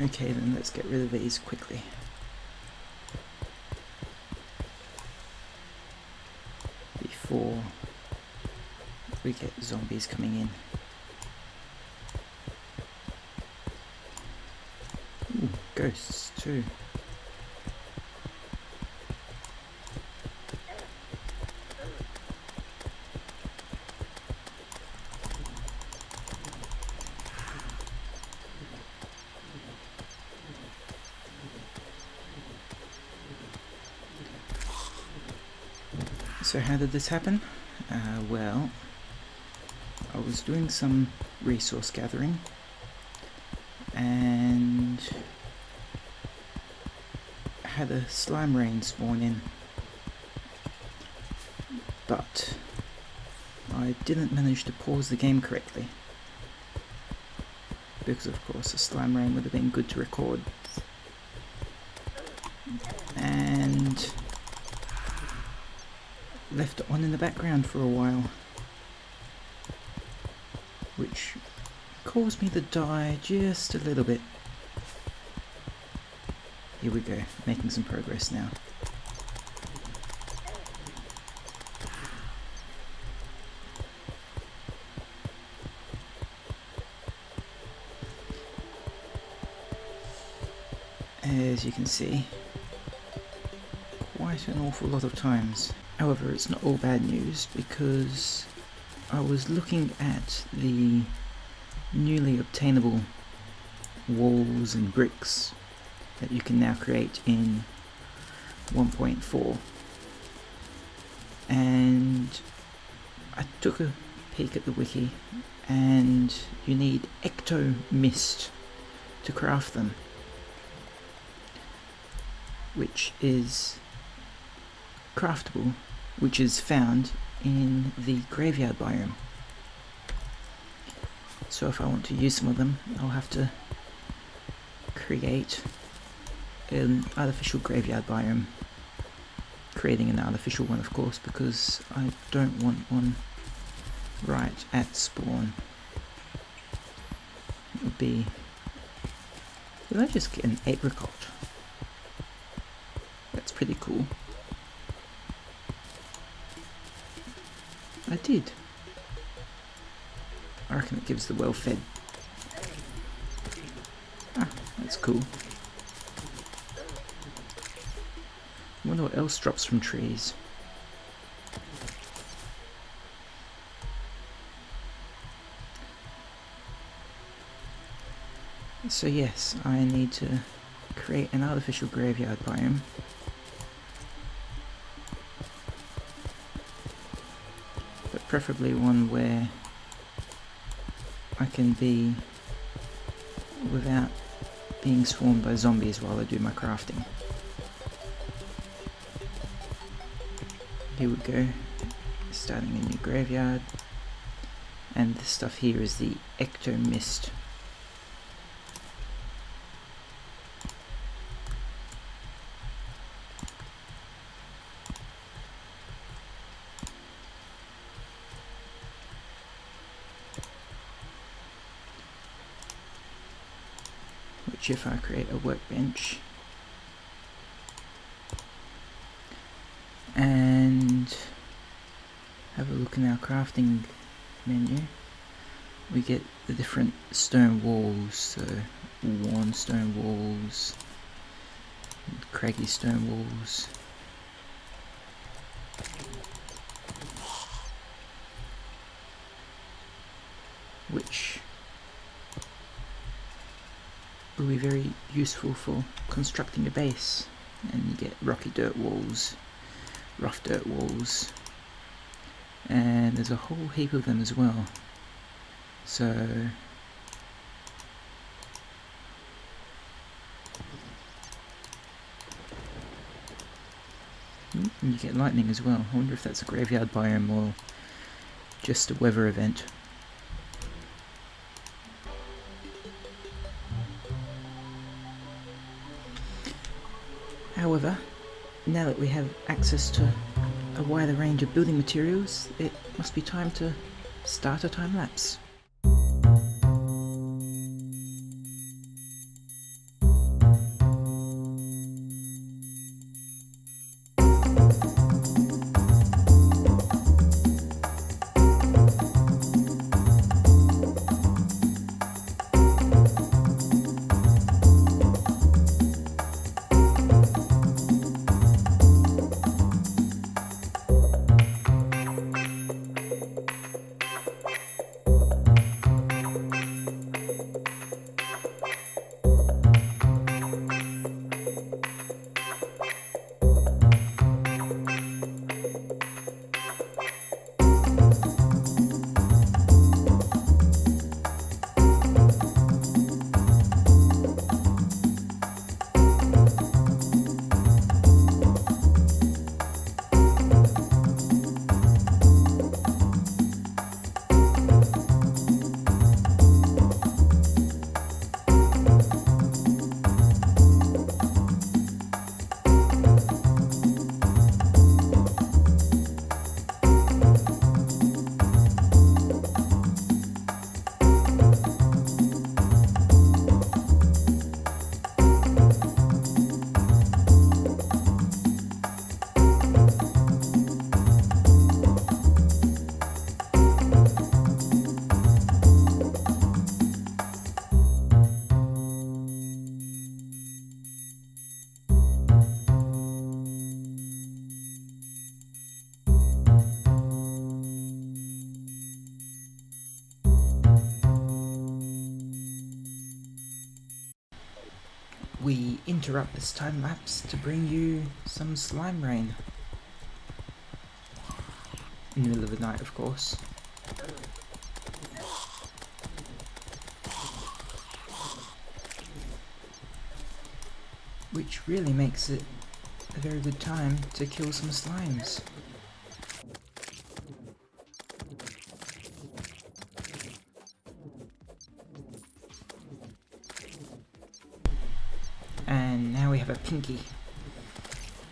Okay, then let's get rid of these quickly. Before we get zombies coming in. Ooh, ghosts too. So how did this happen? Well, I was doing some resource gathering and had a slime rain spawn in, but I didn't manage to pause the game correctly because of course a slime rain would have been good to record, and left it on in the background for a while, which caused me to die just a little bit. Here we go, making some progress now. As you can see, quite an awful lot of times. However, it's not all bad news, because I was looking at the newly obtainable walls and bricks that you can now create in 1.4, and I took a peek at the wiki, and you need ecto mist to craft them, which is craftable, which is found in the graveyard biome. So if I want to use some of them, I'll have to create an artificial graveyard biome, creating an artificial one of course, because I don't want one right at spawn. It would be... Did I just get an apricot? That's pretty cool. I did. I reckon it gives the well-fed. Ah, that's cool. I wonder what else drops from trees. So yes, I need to create an artificial graveyard biome. But preferably one where I can be without being swarmed by zombies while I do my crafting. Here we go, starting a new graveyard, and this stuff here is the ecto mist. Which, if I create a workbench and have a look in our crafting menu, we get the different stone walls, so worn stone walls, craggy stone walls, which will be very useful for constructing a base. And you get rocky dirt walls, rough dirt walls, and there's a whole heap of them as well. So and you get lightning as well. I wonder if that's a graveyard biome or just a weather event. However, now that we have access to a wider range of building materials, it must be time to start a time lapse. we interrupt this time lapse to bring you some slime rain. In the middle of the night, of course. Which really makes it a very good time to kill some slimes. And now we have a pinky,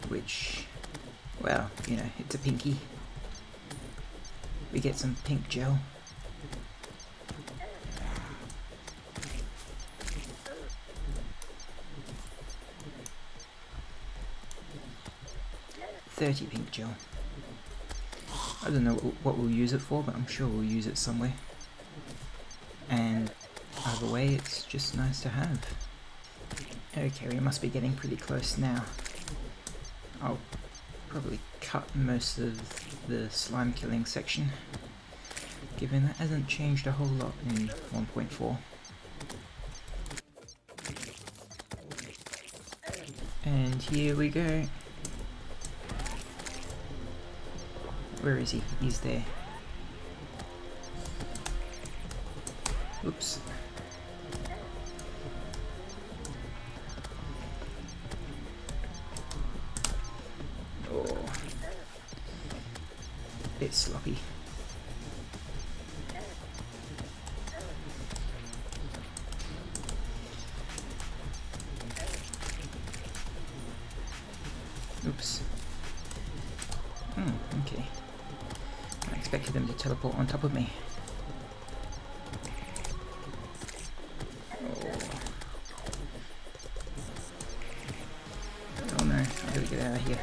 which, well, you know, it's a pinky. We get some pink gel. $30 pink gel. I don't know what we'll use it for, but I'm sure we'll use it somewhere. And either way, it's just nice to have. Okay, we must be getting pretty close now. I'll probably cut most of the slime killing section, given that hasn't changed a whole lot in 1.4. And here we go. Where is he? He's there. Oops. Oh. Bit sloppy. Oops. Okay. I expected them to teleport on top of me. Oh no, I gotta get out of here.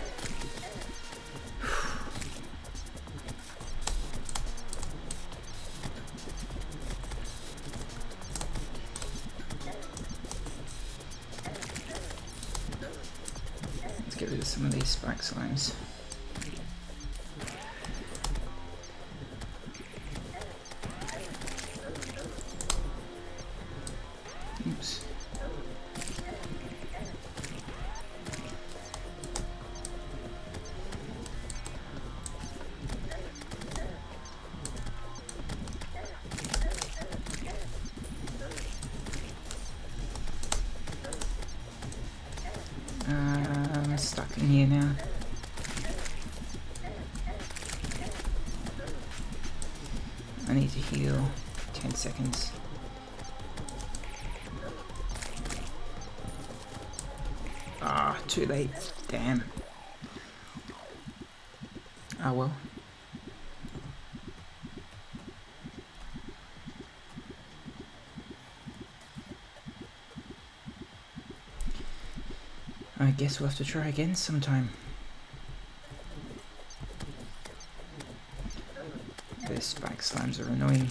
Let's get rid of some of these spike slimes. Oops. I'm stuck in here now. I need to heal. 10 seconds. Ah, too late. Damn. Ah well. I guess we'll have to try again sometime. Those spike slimes are annoying.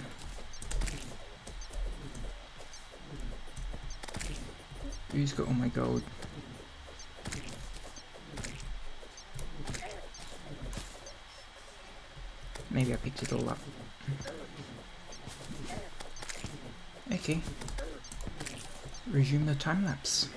Who's got all my gold? Maybe I picked it all up. Okay. Resume the time lapse.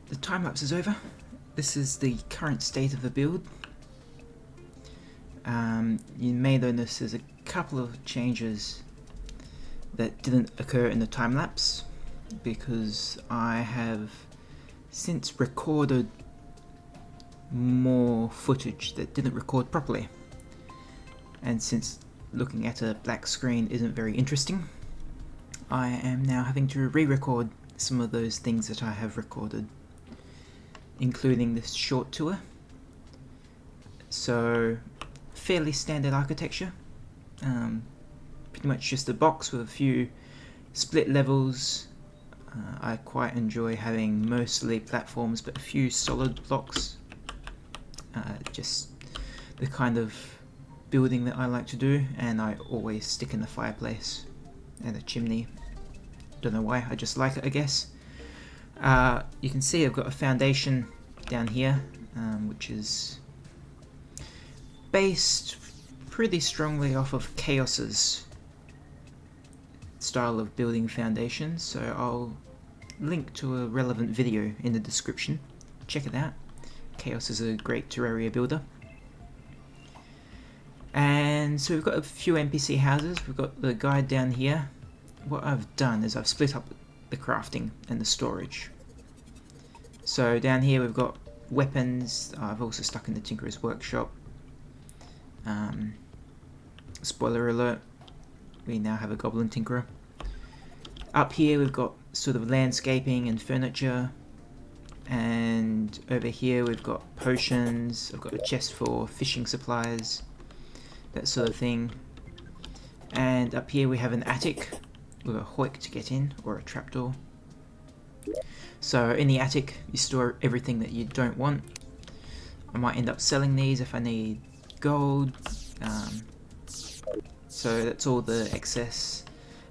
the time lapse is over. This is the current state of the build. You may notice there's a couple of changes that didn't occur in the time lapse because I have since recorded more footage that didn't record properly, and since looking at a black screen isn't very interesting, I am now having to re-record some of those things that I have recorded, including this short tour. So fairly standard architecture, pretty much just a box with a few split levels. I quite enjoy having mostly platforms but a few solid blocks. Just the kind of building that I like to do, and I always stick in the fireplace and a chimney. Don't know why, I just like it, I guess. You can see I've got a foundation down here, which is based pretty strongly off of Chaos's style of building foundations, so I'll link to a relevant video in the description. Check it out. Chaos is a great Terraria builder. And so we've got a few NPC houses. We've got the guide down here. What I've done is I've split up the crafting and the storage. So down here we've got weapons. I've also stuck in the Tinkerer's Workshop. Spoiler alert, we now have a Goblin Tinkerer. Up here we've got sort of landscaping and furniture, and over here we've got potions. I've got a chest for fishing supplies, that sort of thing. And up here we have an attic with a hoik to get in, or a trapdoor. So in the attic you store everything that you don't want. I might end up selling these if I need gold. So that's all the excess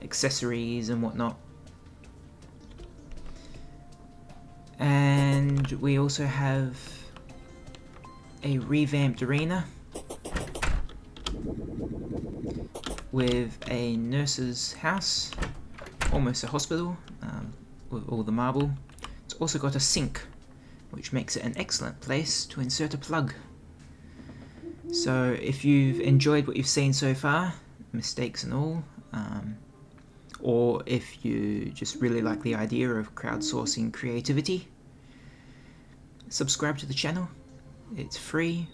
accessories and whatnot. And we also have a revamped arena with a nurse's house, almost a hospital, with all the marble. It's also got a sink, which makes it an excellent place to insert a plug. So if you've enjoyed what you've seen so far, mistakes and all, or if you just really like the idea of crowdsourcing creativity, subscribe to the channel. It's free.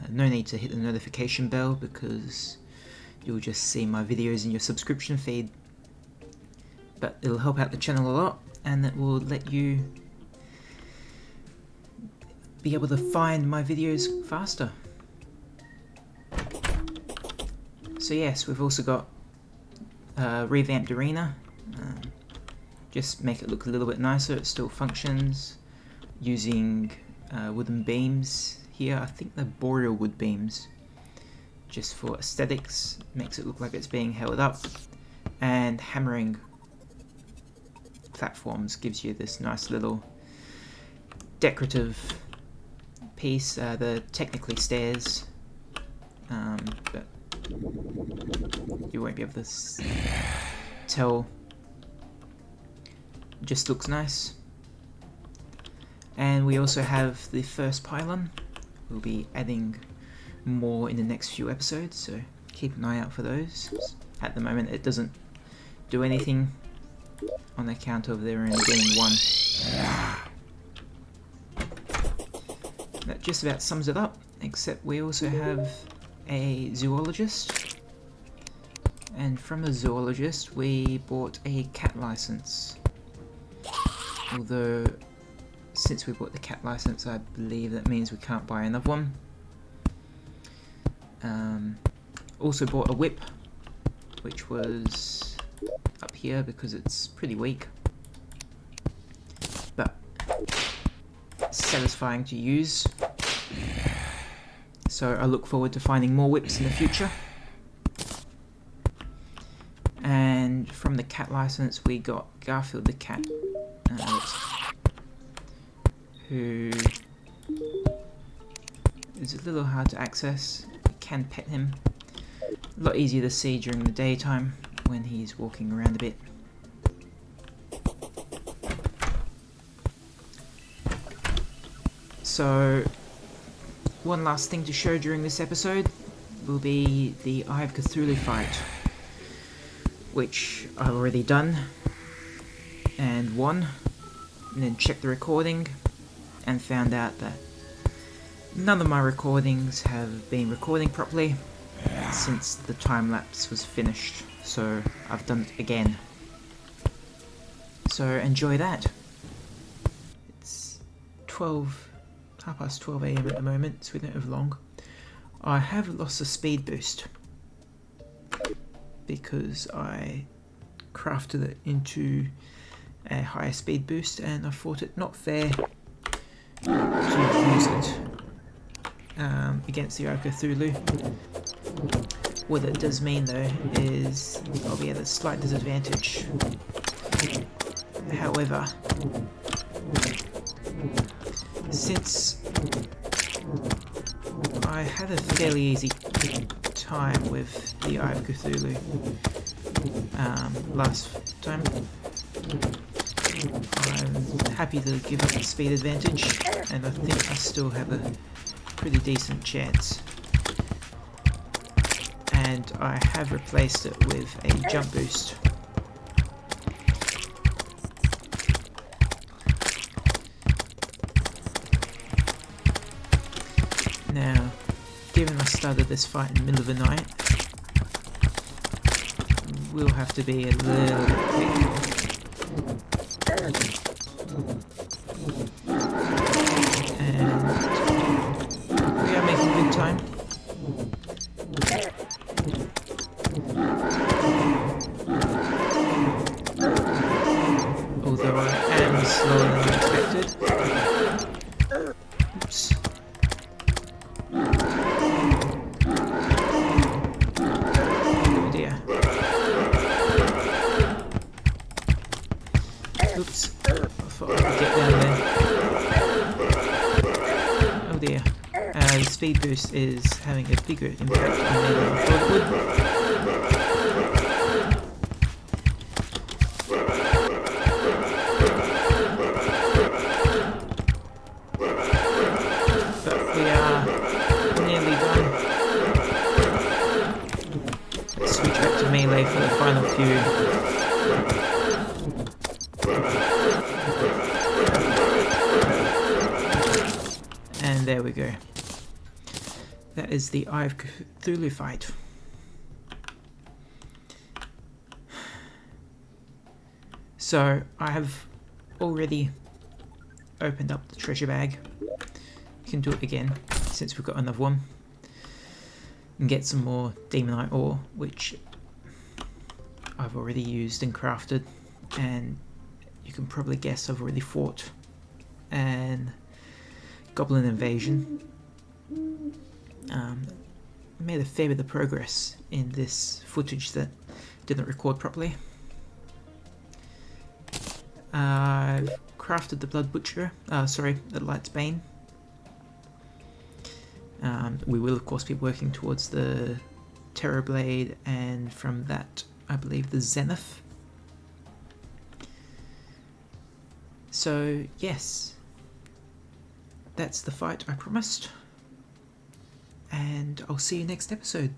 No need to hit the notification bell because you'll just see my videos in your subscription feed. But it'll help out the channel a lot, and it will let you be able to find my videos faster. So yes, we've also got a revamped arena. Just make it look a little bit nicer. It still functions using wooden beams here. I think they're boreal wood beams, just for aesthetics. Makes it look like it's being held up. And hammering platforms gives you this nice little decorative piece. They're technically stairs, but you won't be able to tell. Just looks nice. And we also have the first pylon. We'll be adding more in the next few episodes, so keep an eye out for those. At the moment it doesn't do anything on account of there only being one. That just about sums it up, except we also have a zoologist, and from a zoologist we bought a cat license. Although since we bought the cat license, I believe that means we can't buy another one. Also bought a whip, which was up here because it's pretty weak, but satisfying to use. So I look forward to finding more whips in the future. And from the cat license we got Garfield the cat, who is a little hard to access. You can pet him. A lot easier to see during the daytime when he's walking around a bit. So, one last thing to show during this episode will be the Eye of Cthulhu fight, which I've already done and won, and then checked the recording and found out that none of my recordings have been recording properly since the time lapse was finished, so I've done it again. So enjoy that. It's 12 AM at the moment, so we don't have long. I have lost a speed boost because I crafted it into a higher speed boost, and I thought it not fair to use it against the Eye of Cthulhu. What it does mean though is I'll be at a slight disadvantage. However, since I had a fairly easy time with the Eye of Cthulhu last time, I'm happy to give it a speed advantage, and I think I still have a pretty decent chance. And I have replaced it with a jump boost. Now, given I started this fight in the middle of the night, we'll have to be a little bit quick. And we are making good time. Although I am slower than I expected. Oops. Oh dear. Oops. I thought I could get down there. Oh dear. The speed boost is having a bigger impact on me than I thought it would. But we are nearly done. Let's switch back to melee for the final few. And there we go. That is the Eye of Cthulhu fight. So I have already opened up the treasure bag. You can do it again since we've got another one. And get some more demonite ore, which I've already used and crafted. And you can probably guess I've already fought an goblin invasion. Made a fair bit of progress in this footage that didn't record properly. I've crafted the Blood Butcher, the Light's Bane. We will of course be working towards the Terror Blade, and from that I believe the Zenith. So yes, that's the fight I promised, and I'll see you next episode.